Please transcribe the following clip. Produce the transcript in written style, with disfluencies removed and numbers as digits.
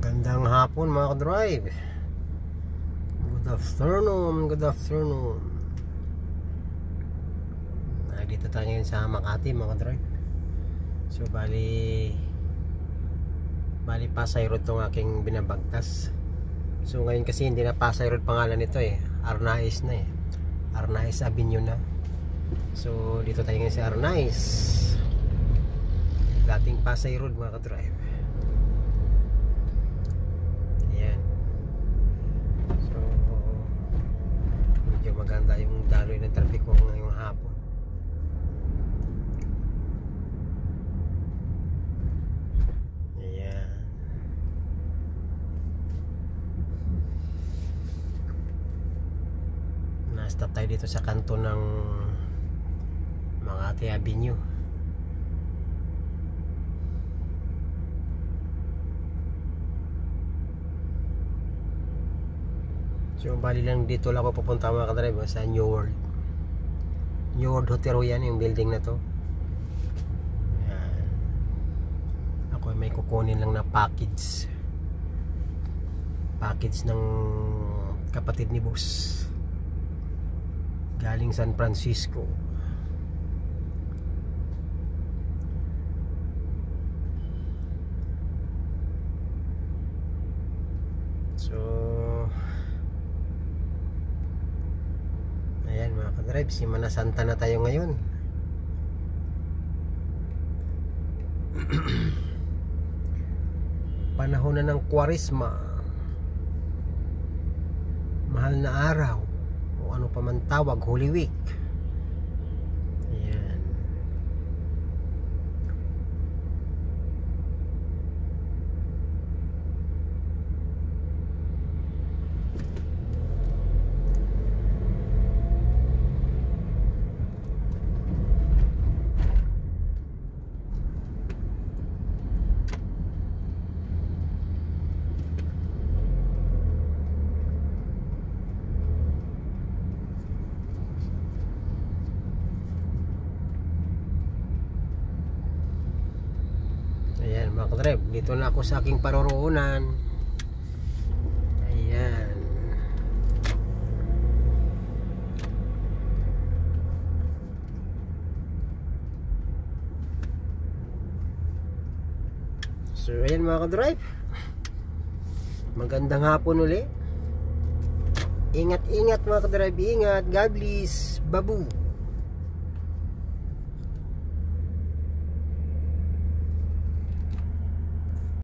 Magandang hapon mga ka-drive. Good afternoon. Dito tayo ngayon sa Makati mga ka-drive. So bali Pasay Road tong aking binabagtas. So ngayon kasi hindi na Pasay Road pangalan nito Arnaiz na Arnaiz Avenue na. So dito tayo ngayon sa Arnaiz, dating Pasay Road mga ka-drive. Maganda yung daloy ng traffic ko ngayong hapon. Ayan. Na-stop tayo dito sa kanto ng Makati Avenue. So bali lang dito lang ako pupunta mga ka-drive sa New World Hotel yan, yung building na to. Ayan. Ako may kukunin lang na package ng kapatid ni boss galing San Francisco. So ayan mga ka-drive, Semana Santa na tayo ngayon. Panahon na ng Kwaresma, mahal na araw, o ano pa man tawag, Holy Week. Ayan. Ayan mga ka-drive, dito na ako sa aking paroroonan. Ayan. So ayan mga ka-drive, magandang hapon uli. Ingat mga ka-drive, ingat. God bless. Babu.